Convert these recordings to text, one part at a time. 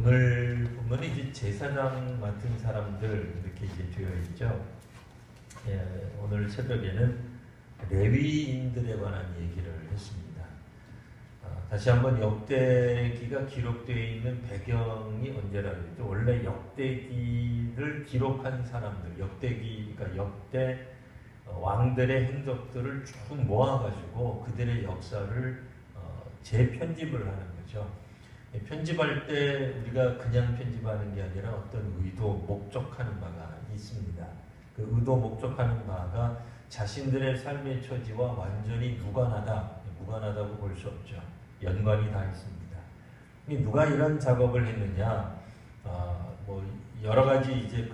오늘 보면 이제 제사장 맡은 사람들 이렇게 이제 되어 있죠. 오늘 새벽에는 레위인들에 관한 얘기를 했습니다. 다시 한번 역대기가 기록되어 있는 배경이 언제라고 했죠? 원래 역대기를 기록한 사람들, 그러니까 역대 왕들의 행적들을 쭉 모아가지고 그들의 역사를 재편집을 하는 거죠. 편집할 때 우리가 그냥 편집하는 게 아니라 어떤 의도, 목적하는 바가 있습니다. 그 의도, 목적하는 바가 자신들의 삶의 처지와 완전히 무관하다고 볼 수 없죠. 연관이 다 있습니다. 누가 이런 작업을 했느냐? 여러 가지 이제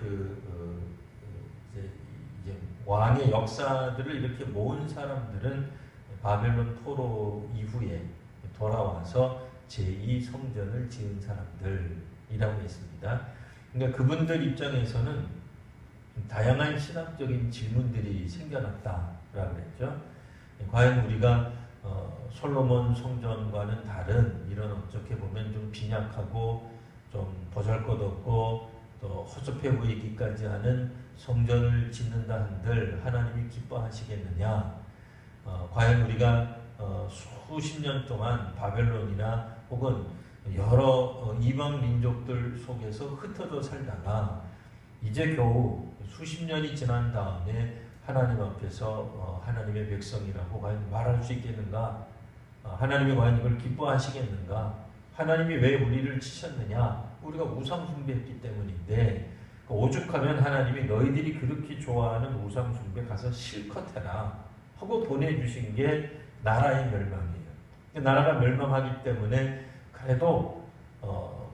이제 왕의 역사들을 이렇게 모은 사람들은 바벨론 포로 이후에 돌아와서 제2성전을 지은 사람들이라고 했습니다. 그러니까 그분들 입장에서는 다양한 신학적인 질문들이 생겨났다라고 했죠. 과연 우리가 솔로몬 성전과는 다른 이런 어떻게 보면 좀 빈약하고 좀 보잘것없고 또 허접해 보이기까지 하는 성전을 짓는다 한들 하나님이 기뻐하시겠느냐? 과연 우리가 수십 년 동안 바벨론이나 혹은 여러 이방 민족들 속에서 흩어져 살다가 이제 겨우 수십 년이 지난 다음에 하나님 앞에서 하나님의 백성이라고 과연 말할 수 있겠는가? 하나님이 과연 이걸 기뻐하시겠는가? 하나님이 왜 우리를 치셨느냐? 우리가 우상 숭배했기 때문인데 오죽하면 하나님이 너희들이 그렇게 좋아하는 우상 숭배 가서 실컷 해라 하고 보내주신 게 나라의 멸망이에요. 나라가 멸망하기 때문에 그래도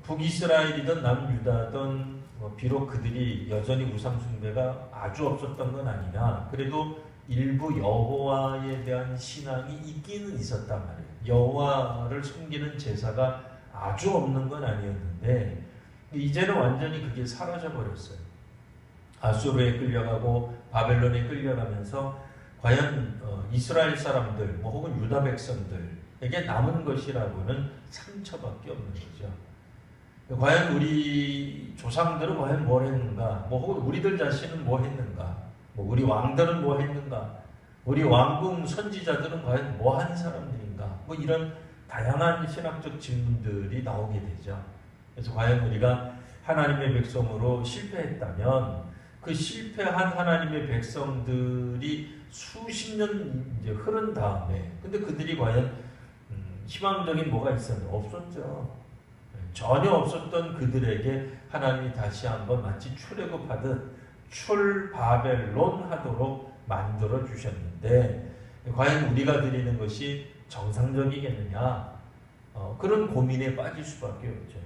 북이스라엘이든 남유다든 비록 그들이 여전히 우상 숭배가 아주 없었던 건 아니나 그래도 일부 여호와에 대한 신앙이 있기는 있었단 말이에요. 여호와를 섬기는 제사가 아주 없는 건 아니었는데 이제는 완전히 그게 사라져 버렸어요. 아수르에 끌려가고 바벨론에 끌려가면서 과연 이스라엘 사람들 혹은 유다 백성들에게 남은 것이라고는 상처밖에 없는 거죠. 과연 우리 조상들은 과연 뭘 했는가? 혹은 우리들 자신은 뭐 했는가? 우리 왕들은 뭐 했는가? 우리 왕궁 선지자들은 과연 뭐 한 사람들인가? 이런 다양한 신학적 질문들이 나오게 되죠. 그래서 과연 우리가 하나님의 백성으로 실패했다면 그 실패한 하나님의 백성들이 수십 년 이제 흐른 다음에 근데 그들이 과연 희망적인 뭐가 있었나요? 없었죠. 전혀 없었던 그들에게 하나님이 다시 한번 마치 출애굽하듯 출바벨론 하도록 만들어 주셨는데 과연 우리가 드리는 것이 정상적이겠느냐? 그런 고민에 빠질 수밖에 없죠.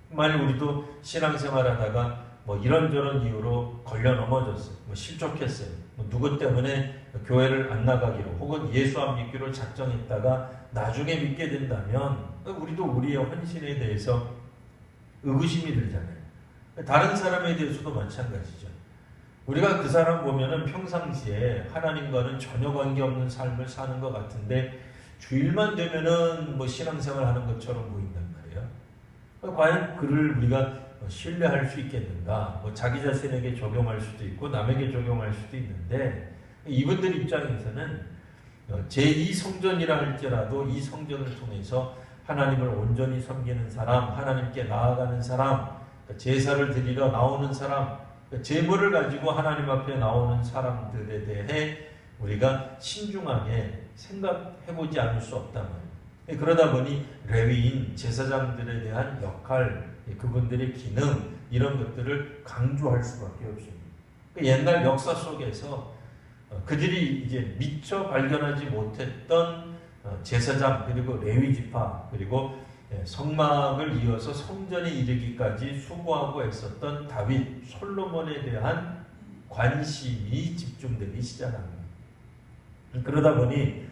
만약 우리도 신앙생활하다가 이런저런 이유로 걸려 넘어졌어요. 실족했어요. 누구 때문에 교회를 안 나가기로 혹은 예수 안 믿기로 작정했다가 나중에 믿게 된다면 우리도 우리의 헌신에 대해서 의구심이 들잖아요. 다른 사람에 대해서도 마찬가지죠. 우리가 그 사람 보면은 평상시에 하나님과는 전혀 관계없는 삶을 사는 것 같은데 주일만 되면은 신앙생활 하는 것처럼 보인단 말이에요. 과연 그를 우리가 신뢰할 수 있겠는가? 자기 자신에게 적용할 수도 있고 남에게 적용할 수도 있는데 이분들 입장에서는 제2성전이라 할지라도 이 성전을 통해서 하나님을 온전히 섬기는 사람, 하나님께 나아가는 사람, 제사를 드리러 나오는 사람, 제물을 가지고 하나님 앞에 나오는 사람들에 대해 우리가 신중하게 생각해보지 않을 수 없단 말이에요. 그러다 보니 레위인, 제사장들에 대한 역할, 그분들의 기능 이런 것들을 강조할 수밖에 없습니다. 옛날 역사 속에서 그들이 이제 미처 발견하지 못했던 제사장 그리고 레위 지파 그리고 성막을 이어서 성전에 이르기까지 수고하고 애썼던 다윗, 솔로몬에 대한 관심이 집중되기 시작합니다. 그러다 보니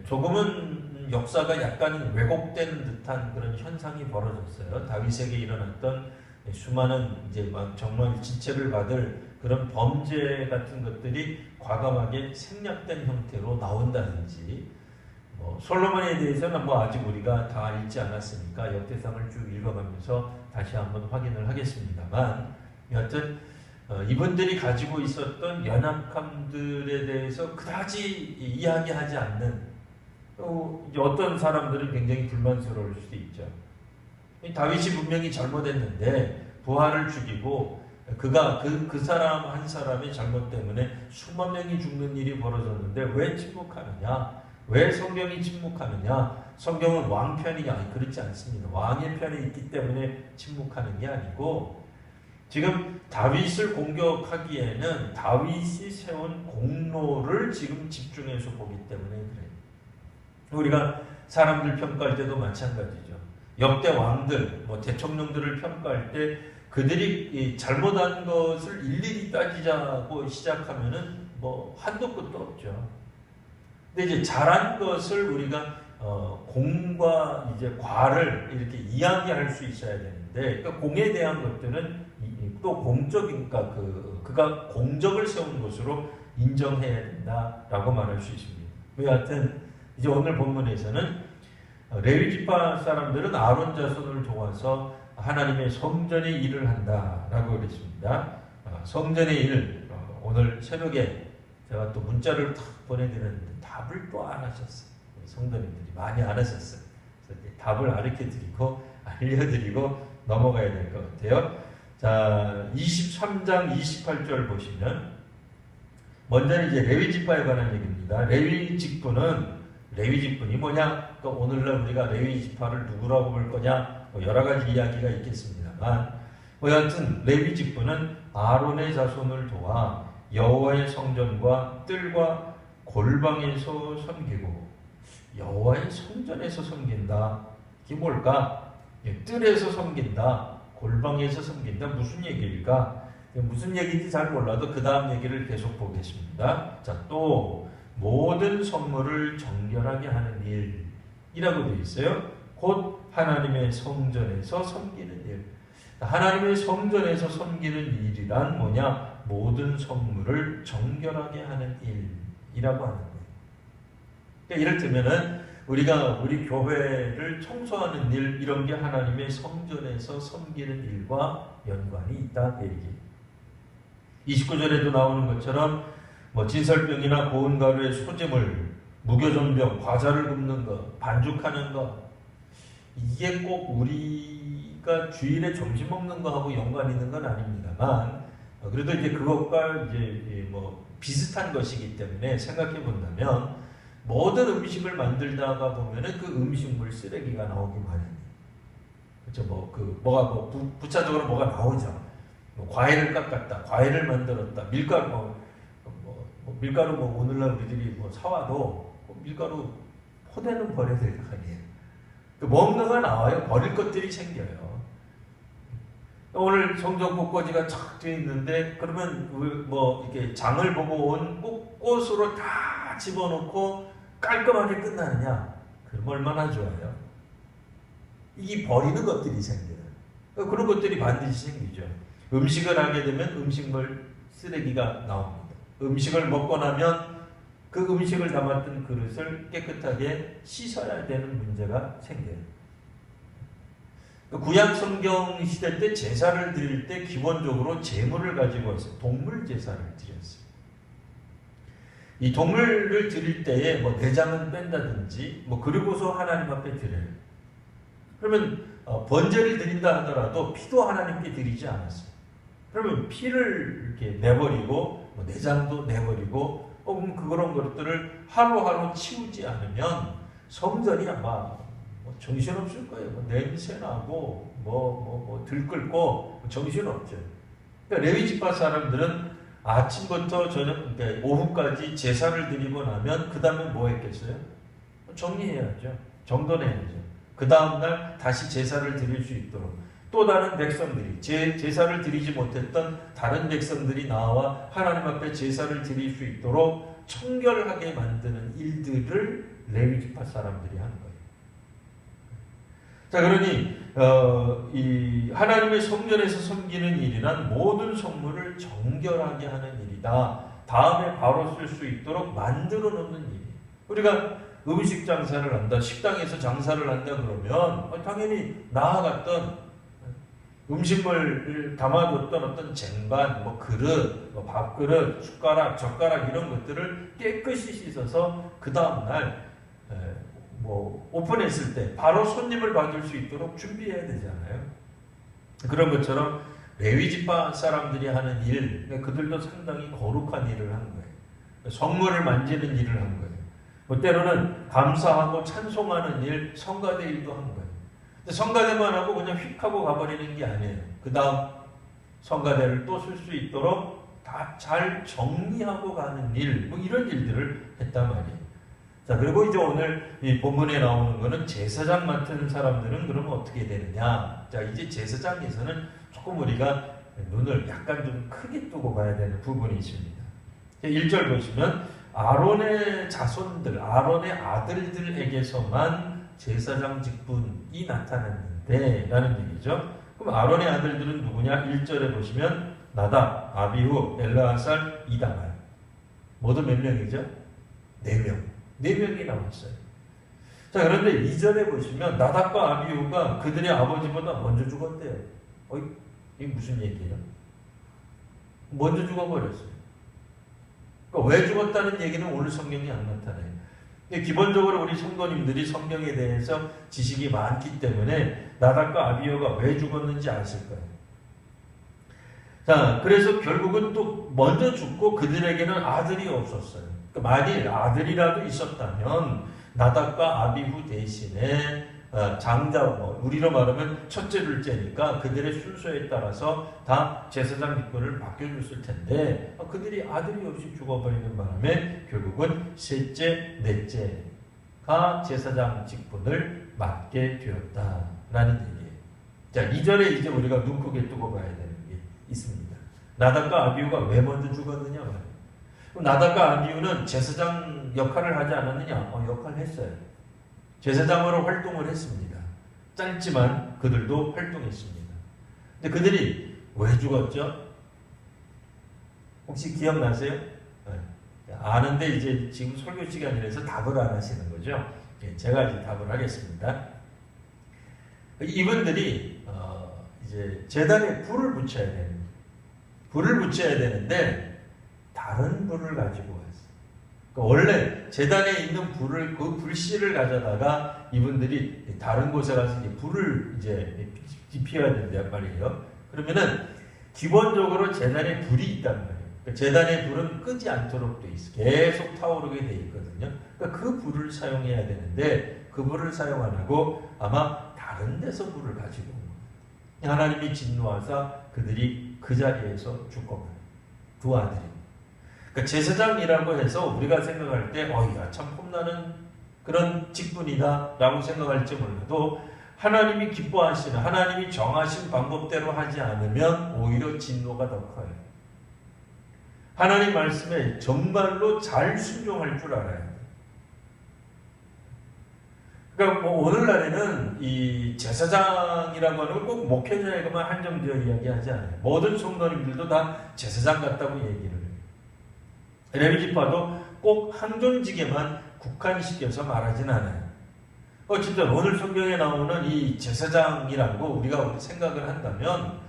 조금은 역사가 약간 왜곡된 듯한 그런 현상이 벌어졌어요. 다윗에게 일어났던 수많은 이제 정말 지체를 받을 그런 범죄 같은 것들이 과감하게 생략된 형태로 나온다든지 솔로몬에 대해서는 아직 우리가 다 읽지 않았으니까 역대상을 쭉 읽어가면서 다시 한번 확인을 하겠습니다만, 여하튼 이분들이 가지고 있었던 연약함들에 대해서 그다지 이야기하지 않는, 어떤 사람들은 굉장히 불만스러울 수도 있죠. 다윗이 분명히 잘못했는데 부하를 죽이고 그가 그 사람 한 사람의 잘못 때문에 수만 명이 죽는 일이 벌어졌는데 왜 침묵하느냐? 왜 성경이 침묵하느냐? 성경은 왕 편이 아니 그렇지 않습니다. 왕의 편에 있기 때문에 침묵하는 게 아니고, 지금 다윗을 공격하기에는 다윗이 세운 공로를 지금 집중해서 보기 때문에 그래요. 우리가 사람들 평가할 때도 마찬가지죠. 역대 왕들, 대통령들을 평가할 때 그들이 잘못한 것을 일일이 따지자고 시작하면은 한도 끝도 없죠. 근데 이제 잘한 것을 우리가 공과 이제 과를 이렇게 이야기할 수 있어야 되는데, 그러니까 공에 대한 것들은 또 공적이니까 그가 공적을 세운 것으로 인정해야 된다라고 말할 수 있습니다. 여하튼 이제 오늘 본문에서는 레위 지파 사람들은 아론 자손을 도와서 하나님의 성전의 일을 한다라고 그랬습니다. 성전의 일, 오늘 새벽에 제가 또 문자를 탁 보내드렸는데 답을 또 안 하셨어요. 성도님들이 많이 안 하셨어요. 그래서 답을 알려드리고 넘어가야 될 것 같아요. 자, 23장 28절 보시면, 먼저는 이제 레위 지파에 관한 얘기입니다. 레위 직분이 뭐냐? 그러니까 오늘날 우리가 레위 지파를 누구라고 볼 거냐? 여러 가지 이야기가 있겠습니다만, 여하튼 레위 직분은 아론의 자손을 도와 여호와의 성전과 뜰과 골방에서 섬기고, 여호와의 성전에서 섬긴다. 이게 뭘까? 뜰에서 섬긴다. 골방에서 섬긴다. 무슨 얘기일까? 무슨 얘기인지 잘 몰라도 그 다음 얘기를 계속 보겠습니다. 자, 또 모든 성물을 정결하게 하는 일이라고 되어 있어요. 곧 하나님의 성전에서 섬기는 일. 하나님의 성전에서 섬기는 일이란 뭐냐? 모든 성물을 정결하게 하는 일이라고 하는 거예요. 그러니까 이를테면은 우리가 우리 교회를 청소하는 일, 이런 게 하나님의 성전에서 섬기는 일과 연관이 있다. 그 얘기. 29절에도 나오는 것처럼 진설병이나 고운 가루의 소재물, 무교전병, 과자를 굽는 것, 반죽하는 것, 이게 꼭 우리가 주일에 점심 먹는 거하고 연관이 있는 건 아닙니다만, 그래도 이제 그것과 이제 비슷한 것이기 때문에 생각해 본다면, 모든 음식을 만들다가 보면은 그 음식물 쓰레기가 나오기 마련이에요. 그렇죠? 부차적으로 뭐가 나오죠. 과일을 깎았다, 과일을 만들었다, 밀가루, 밀가루 오늘날 우리들이 사와도 밀가루 포대는 버려야 될 거 아니에요. 먹는 거 나와요. 버릴 것들이 생겨요. 오늘 성전 꽃꽂이가 착 되어 있는데, 그러면 이렇게 장을 보고 온 꽃으로 다 집어넣고 깔끔하게 끝나느냐? 그럼 얼마나 좋아요. 이게 버리는 것들이 생겨요. 그런 것들이 반드시 생기죠. 음식을 하게 되면 음식물 쓰레기가 나옵니다. 음식을 먹고 나면 그 음식을 담았던 그릇을 깨끗하게 씻어야 되는 문제가 생겨요. 구약 성경 시대 때 제사를 드릴 때 기본적으로 제물을 가지고 있어요. 동물 제사를 드렸어요. 이 동물을 드릴 때에 내장은 뺀다든지 그리고서 하나님 앞에 드려요. 그러면 번제를 드린다 하더라도 피도 하나님께 드리지 않았어요. 그러면 피를 이렇게 내버리고 내장도 내버리고 그런 것들을 하루하루 치우지 않으면 성전이 아마 정신없을 거예요. 냄새나고 들끓고 정신없죠. 그러니까 레위 지파 사람들은 아침부터 그러니까 오후까지 제사를 드리고 나면 그 다음에 뭐 했겠어요? 정리해야죠. 정돈해야죠. 그 다음날 다시 제사를 드릴 수 있도록 또 다른 백성들이 제사를 드리지 못했던 다른 백성들이 나와 하나님 앞에 제사를 드릴 수 있도록 청결하게 만드는 일들을 레위 지파 사람들이 하는 거예요. 자, 그러니 이 하나님의 성전에서 섬기는 일이란 모든 성물을 정결하게 하는 일이다. 다음에 바로 쓸 수 있도록 만들어 놓는 일이에요. 우리가 음식 장사를 한다, 식당에서 장사를 한다 그러면 당연히 나아갔던 음식물을 담아뒀던 어떤 쟁반, 뭐 그릇, 뭐 밥그릇, 숟가락, 젓가락 이런 것들을 깨끗이 씻어서 그 다음날 뭐 오픈했을 때 바로 손님을 받을 수 있도록 준비해야 되잖아요. 그런 것처럼 레위 지파 사람들이 하는 일, 그들도 상당히 거룩한 일을 한 거예요. 성물을 만지는 일을 한 거예요. 뭐 때로는 감사하고 찬송하는 일, 성가대 일도 한 거예요. 근데 성가대만 하고 그냥 휙 하고 가버리는 게 아니에요. 그 다음 성가대를 또 쓸 수 있도록 다 잘 정리하고 가는 일, 뭐 이런 일들을 했단 말이에요. 자, 그리고 이제 오늘 이 본문에 나오는 거는 제사장 맡은 사람들은 그러면 어떻게 되느냐. 자, 이제 제사장에서는 조금 우리가 눈을 약간 좀 크게 뜨고 봐야 되는 부분이 있습니다. 1절 보시면 아론의 자손들, 아론의 아들들에게서만 제사장 직분이 나타났는데 라는 얘기죠. 그럼 아론의 아들들은 누구냐? 1절에 보시면 나답, 아비후, 엘르아살, 이다말. 모두 몇 명이죠? 4명. 4명이 나왔어요. 자, 그런데 2절에 보시면 나답과 아비후가 그들의 아버지보다 먼저 죽었대요. 이게 무슨 얘기예요? 먼저 죽어버렸어요. 그러니까 왜 죽었다는 얘기는 오늘 성경이 안 나타나요. 기본적으로 우리 성도님들이 성경에 대해서 지식이 많기 때문에 나답과 아비후가 왜 죽었는지 아실 거예요. 자, 그래서 결국은 또 먼저 죽고 그들에게는 아들이 없었어요. 그러니까 만일 아들이라도 있었다면 나답과 아비후 대신에 장자, 우리로 말하면 첫째, 둘째니까 그들의 순서에 따라서 다 제사장 직분을 맡겨줬을 텐데 그들이 아들이 없이 죽어버리는 바람에 결국은 셋째, 넷째가 제사장 직분을 맡게 되었다라는 얘기예요. 자, 2절에 이제 우리가 눈 크게 뜨고 봐야 되는 게 있습니다. 나답과 아비후가 왜 먼저 죽었느냐 말이에요. 나답과 아비후는 제사장 역할을 하지 않았느냐? 역할을 했어요. 제사장으로 활동을 했습니다. 짧지만 그들도 활동했습니다. 근데 그들이 왜 죽었죠? 혹시 기억나세요? 네. 아는데 이제 지금 설교 시간이라서 답을 안 하시는 거죠? 제가 이제 답을 하겠습니다. 이분들이 이제 제단에 불을 붙여야 되는데 다른 불을 가지고 왔어요. 원래 제단에 있는 불을 그 불씨를 가져다가 이분들이 다른 곳에 가서 이제 불을 이제 피워야 된단 말이에요. 그러면은 기본적으로 제단에 불이 있단 말이에요. 그러니까 제단의 불은 끄지 않도록 돼 있어. 계속 타오르게 돼 있거든요. 그러니까 그 불을 사용해야 되는데 그 불을 사용 안 하고 아마 다른 데서 불을 가지고 온 거예요. 하나님이 진노하사 그들이 그 자리에서 죽고 두 아들이. 그러니까 제사장이라고 해서 우리가 생각할 때 야, 참 폼나는 그런 직분이다 라고 생각할지 몰라도 하나님이 기뻐하시는 하나님이 정하신 방법대로 하지 않으면 오히려 진노가 더 커요. 하나님 말씀에 정말로 잘 순종할 줄 알아야 돼요. 그러니까 오늘날에는 이 제사장이라고 하는 건 꼭 목회자에게만 한정되어 이야기하지 않아요. 모든 성도님들도 다 제사장 같다고 얘기를 해요. 레위 지파도 꼭 한존직에만 국한시켜서 말하진 않아요. 어쨌든 오늘 성경에 나오는 이 제사장이라고 우리가 생각을 한다면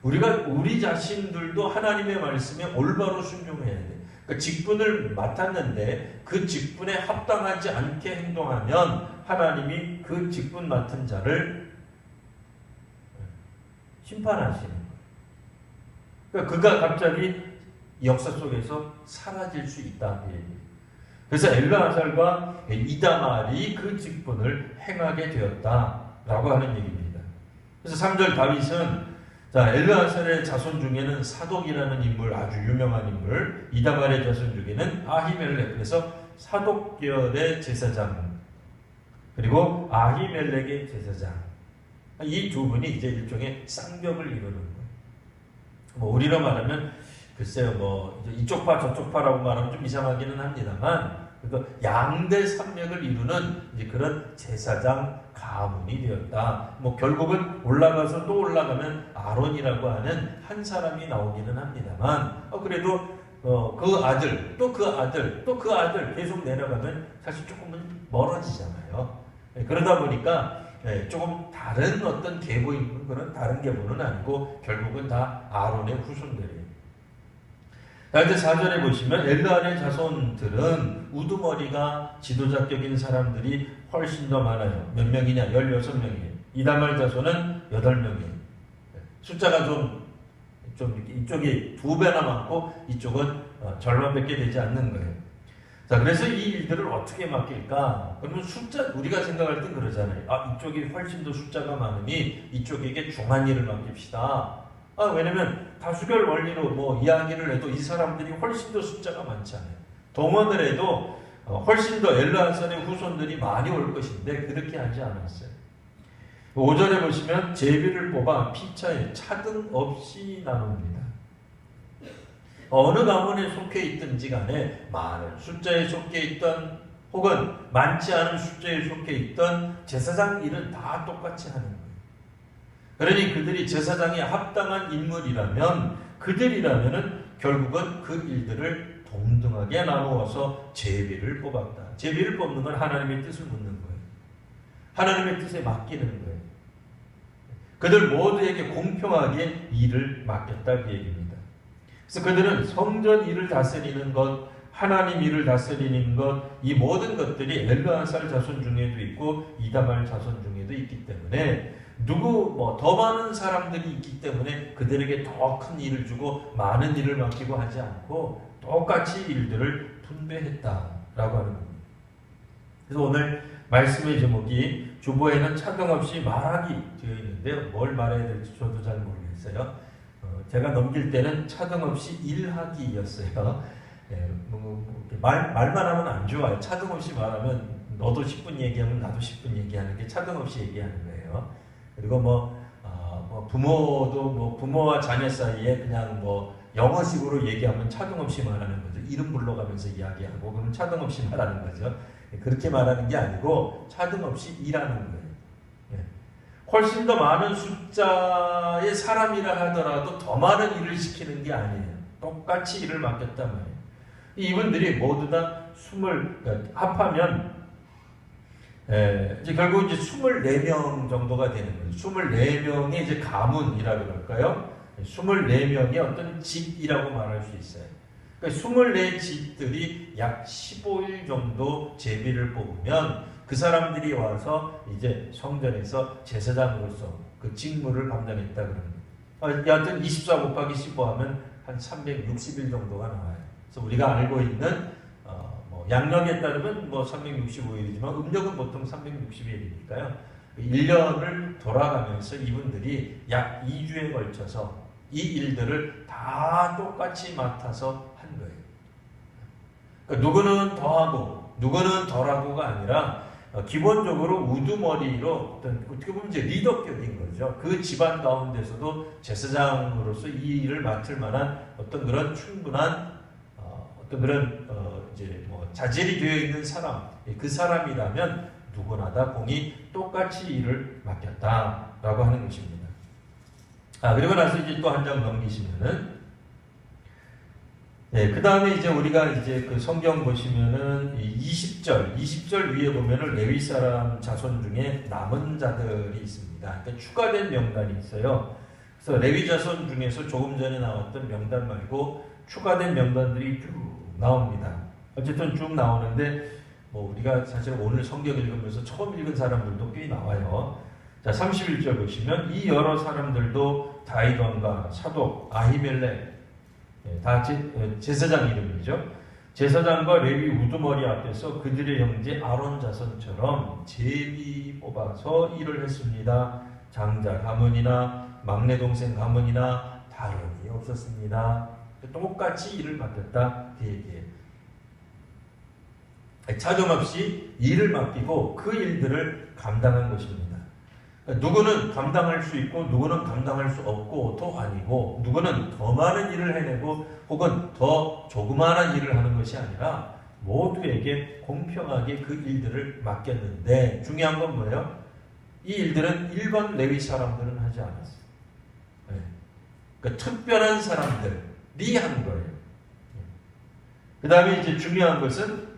우리 자신들도 하나님의 말씀에 올바로 순종해야 돼. 그러니까 직분을 맡았는데 그 직분에 합당하지 않게 행동하면 하나님이 그 직분 맡은 자를 심판하시는 거예요. 그러니까 그가 갑자기 역사 속에서 사라질 수 있다. 그래서 엘르아살과 이다말이 그 직분을 행하게 되었다라고 하는 얘기입니다. 그래서 3절 다윗은 엘르아살의 자손 중에는 사독이라는 인물, 아주 유명한 인물, 이다말의 자손 중에는 아히멜렉, 그래서 사독계열의 제사장, 그리고 아히멜렉의 제사장, 이 두 분이 이제 일종의 쌍벽을 이루는 거예요. 우리로 말하면 글쎄요, 이쪽 파 저쪽 파라고 말하면 좀 이상하기는 합니다만, 그러니까 양대 산맥을 이루는 이제 그런 제사장 가문이 되었다. 결국은 올라가서 또 올라가면 아론이라고 하는 한 사람이 나오기는 합니다만, 그래도 그 아들, 또 그 아들, 또 그 아들 계속 내려가면 사실 조금은 멀어지잖아요. 그러다 보니까 조금 다른 어떤 계보인 그런 다른 계보는 아니고 결국은 다 아론의 후손들이에요. 자, 이제 4절에 보시면 엘르알의 자손들은 우두머리가 지도자격인 사람들이 훨씬 더 많아요. 몇 명이냐? 16명이에요. 이다말 자손은 8명이에요. 숫자가 좀 이쪽이 2배나 많고 이쪽은 절반밖에 되지 않는 거예요. 자, 그래서 이 일들을 어떻게 맡길까? 그러면 우리가 생각할 땐 그러잖아요. 이쪽이 훨씬 더 숫자가 많으니 이쪽에게 중한 일을 맡깁시다. 왜냐면 다수결 원리로 이야기를 해도 이 사람들이 훨씬 더 숫자가 많잖아요. 동원을 해도 훨씬 더 엘르아살의 후손들이 많이 올 것인데 그렇게 하지 않았어요. 5절에 보시면 제비를 뽑아 피차에 차등 없이 나눕니다. 어느 가문에 속해 있든지 간에 많은 숫자에 속해 있던 혹은 많지 않은 숫자에 속해 있던 제사장 일은 다 똑같이 하는 거예요. 그러니 그들이 제사장에 합당한 인물이라면 그들이라면은 결국은 그 일들을 동등하게 나누어서 제비를 뽑았다. 제비를 뽑는 건 하나님의 뜻을 묻는 거예요. 하나님의 뜻에 맡기는 거예요. 그들 모두에게 공평하게 일을 맡겼다 그 얘기입니다. 그래서 그들은 성전 일을 다스리는 것, 하나님 일을 다스리는 것, 이 모든 것들이 엘르아살 자손 중에도 있고 이다말 자손 중에도 있기 때문에 더 많은 사람들이 있기 때문에 그들에게 더 큰 일을 주고 많은 일을 맡기고 하지 않고 똑같이 일들을 분배했다라고 하는 겁니다. 그래서 오늘 말씀의 제목이 주보에는 차등 없이 말하기 되어 있는데요. 뭘 말해야 될지 저도 잘 모르겠어요. 제가 넘길 때는 차등 없이 일하기였어요. 말만 하면 안 좋아요. 차등 없이 말하면 너도 10분 얘기하면 나도 10분 얘기하는 게 차등 없이 얘기하는 거예요. 그리고 부모도 부모와 자녀 사이에 그냥 영어식으로 얘기하면 차등 없이 말하는 거죠. 이름 불러가면서 이야기하고 그러면 차등 없이 말하는 거죠. 그렇게 말하는 게 아니고 차등 없이 일하는 거예요. 훨씬 더 많은 숫자의 사람이라 하더라도 더 많은 일을 시키는 게 아니에요. 똑같이 일을 맡겼단 말이에요. 이분들이 모두 다 합하면 이제 결국 이제 24명 정도가 되는 거예요. 24명의 이제 가문이라고 그럴까요? 24명의 어떤 집이라고 말할 수 있어요. 그러니까 24집들이 약 15일 정도 제비를 뽑으면 그 사람들이 와서 이제 성전에서 제사장으로서 그 직무를 감당했다 그럽니다. 여하튼 24 곱하기 15 하면 한 360일 정도가 나와요. 그래서 우리가 알고 있는 양력에 따르면 365일이지만 음력은 보통 360일이니까요. 1년을 돌아가면서 이분들이 약 2주에 걸쳐서 이 일들을 다 똑같이 맡아서 한 거예요. 그러니까 누구는 더하고 누구는 덜하고가 아니라 기본적으로 우두머리로 어떻게 보면 이제 리더격인 거죠. 그 집안 가운데서도 제사장으로서 이 일을 맡을 만한 어떤 그런 충분한 어떤 그런 자질이 되어 있는 사람, 그 사람이라면 누구나 다 공이 똑같이 일을 맡겼다라고 하는 것입니다. 그리고 나서 이제 또 한 장 넘기시면은, 그 다음에 이제 우리가 이제 그 성경 보시면은 20절 위에 보면은 레위 사람 자손 중에 남은 자들이 있습니다. 그러니까 추가된 명단이 있어요. 그래서 레위 자손 중에서 조금 전에 나왔던 명단 말고 추가된 명단들이 쭉 나옵니다. 어쨌든 쭉 나오는데 우리가 사실 오늘 성경 읽으면서 처음 읽은 사람들도 꽤 나와요. 자, 31절 보시면 이 여러 사람들도 다윗 왕과 사독 아히멜렉 다 제사장 이름이죠. 제사장과 레위 우두머리 앞에서 그들의 형제 아론 자손처럼 제비 뽑아서 일을 했습니다. 장자 가문이나 막내 동생 가문이나 다름이 없었습니다. 똑같이 일을 맡겼다 그 얘기예요. 차등없이 일을 맡기고 그 일들을 감당한 것입니다. 누구는 감당할 수 있고 누구는 감당할 수 없고도 아니고 누구는 더 많은 일을 해내고 혹은 더 조그마한 일을 하는 것이 아니라 모두에게 공평하게 그 일들을 맡겼는데 중요한 건 뭐예요? 이 일들은 일반 레위 사람들은 하지 않았어요. 그러니까 특별한 사람들이 한 거예요. 그 다음에 이제 중요한 것은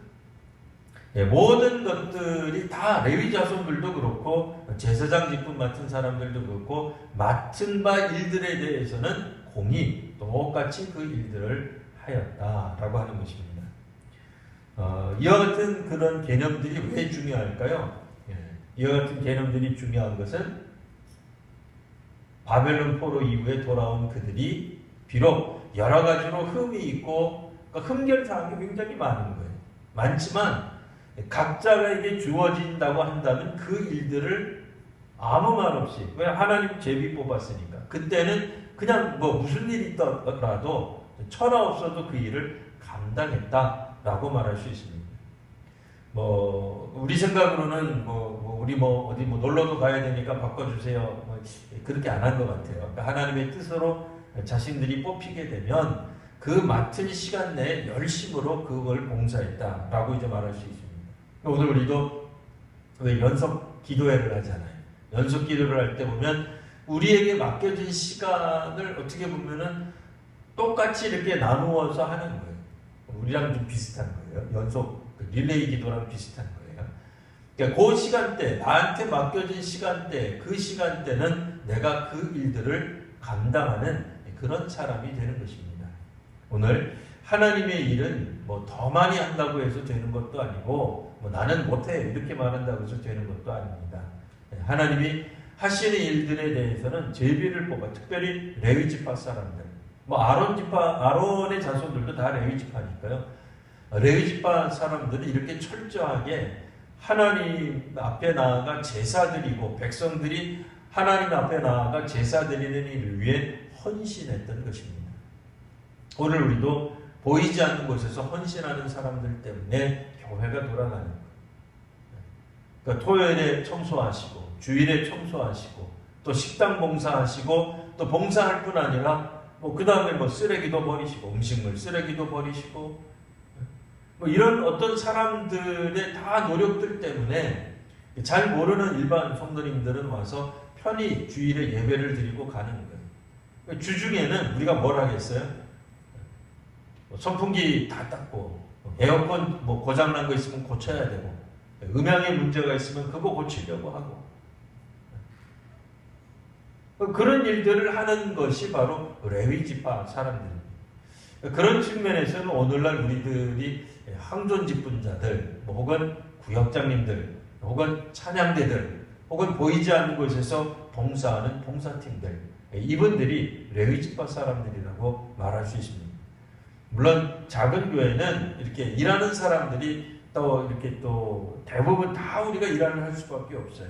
모든 것들이 다 레위 자손들도 그렇고 제사장 직분 맡은 사람들도 그렇고 맡은 바 일들에 대해서는 공히 똑같이 그 일들을 하였다라고 하는 것입니다. 이와 같은 그런 개념들이 왜 중요할까요? 이와 같은 개념들이 중요한 것은 바벨론 포로 이후에 돌아온 그들이 비록 여러 가지로 흠이 있고 흠결사항이 굉장히 많은 거예요. 많지만 각자에게 주어진다고 한다면 그 일들을 아무 말 없이, 왜 하나님 제비 뽑았으니까 그때는 그냥 무슨 일이 있더라도 천하 없어도 그 일을 감당했다라고 말할 수 있습니다. 우리 생각으로는 우리 어디 놀러도 가야 되니까 바꿔주세요. 그렇게 안 한 것 같아요. 그러니까 하나님의 뜻으로 자신들이 뽑히게 되면 그 맡은 시간 내에 열심으로 그걸 봉사했다라고 이제 말할 수 있습니다. 오늘 우리도 왜 연속 기도회를 하잖아요. 연속 기도를 할 때 보면 우리에게 맡겨진 시간을 어떻게 보면은 똑같이 이렇게 나누어서 하는 거예요. 우리랑 좀 비슷한 거예요. 연속 릴레이 기도랑 비슷한 거예요. 그러니까 그 시간대, 나한테 맡겨진 시간대, 그 시간대는 내가 그 일들을 감당하는 그런 사람이 되는 것입니다. 오늘 하나님의 일은 더 많이 한다고 해서 되는 것도 아니고 나는 못해 이렇게 말한다고 해서 되는 것도 아닙니다. 하나님이 하시는 일들에 대해서는 제비를 뽑아, 특별히 레위 지파 사람들, 아론의 자손들도 다 레위 지파니까요. 레위 지파 사람들은 이렇게 철저하게 하나님 앞에 나아가 제사 드리고 백성들이 하나님 앞에 나아가 제사 드리는 일을 위해 헌신했던 것입니다. 오늘 우리도 보이지 않는 곳에서 헌신하는 사람들 때문에 교회가 돌아가는 거예요. 그러니까 토요일에 청소하시고 주일에 청소하시고 또 식당 봉사하시고 또 봉사할 뿐 아니라 그 다음에 쓰레기도 버리시고 음식물 쓰레기도 버리시고 이런 어떤 사람들의 다 노력들 때문에 잘 모르는 일반 성도님들은 와서 편히 주일에 예배를 드리고 가는 거예요. 주중에는 우리가 뭘 하겠어요? 선풍기 다 닦고 에어컨 고장난 거 있으면 고쳐야 되고 음향에 문제가 있으면 그거 고치려고 하고 그런 일들을 하는 것이 바로 레위 지파 사람들입니다. 그런 측면에서는 오늘날 우리들이 항존 직분자들 혹은 구역장님들 혹은 찬양대들 혹은 보이지 않는 곳에서 봉사하는 봉사팀들 이분들이 레위 지파 사람들이라고 말할 수 있습니다. 물론 작은 교회는 이렇게 일하는 사람들이 또 이렇게 또 대부분 다 우리가 일을 할 수밖에 없어요.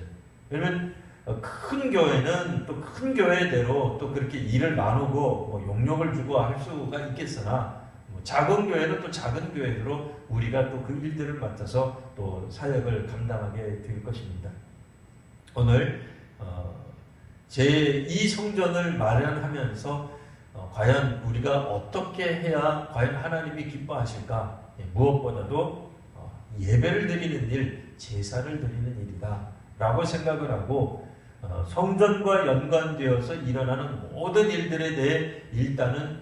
왜냐면 큰 교회는 또 큰 교회대로 또 그렇게 일을 나누고 용역을 주고 할 수가 있겠으나 작은 교회는 또 작은 교회대로 우리가 또 그 일들을 맡아서 또 사역을 감당하게 될 것입니다. 오늘 제2 성전을 마련하면서 과연 우리가 어떻게 해야 과연 하나님이 기뻐하실까? 무엇보다도 예배를 드리는 일, 제사를 드리는 일이다 라고 생각을 하고 성전과 연관되어서 일어나는 모든 일들에 대해 일단은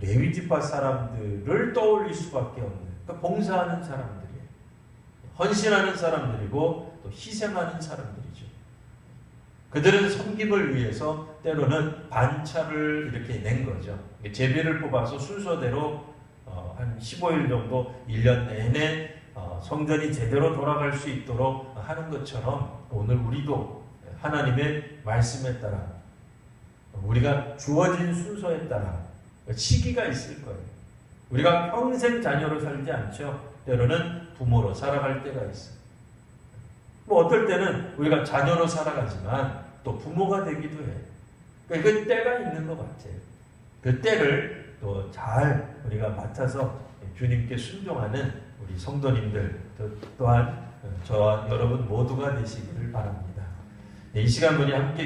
레위 지파 사람들을 떠올릴 수밖에 없는, 그러니까 봉사하는 사람들이에요. 헌신하는 사람들이고 또 희생하는 사람들이죠. 그들은 섬김을 위해서 때로는 반차를 이렇게 낸 거죠. 제비를 뽑아서 순서대로 한 15일 정도 1년 내내 성전이 제대로 돌아갈 수 있도록 하는 것처럼 오늘 우리도 하나님의 말씀에 따라 우리가 주어진 순서에 따라 시기가 있을 거예요. 우리가 평생 자녀로 살지 않죠. 때로는 부모로 살아갈 때가 있어요. 어떨 때는 우리가 자녀로 살아가지만 또 부모가 되기도 해요. 그 때가 있는 것 같아요. 그 때를 또 잘 우리가 맡아서 주님께 순종하는 우리 성도님들 또한 저와 여러분 모두가 되시기를 바랍니다. 이 시간 우리 함께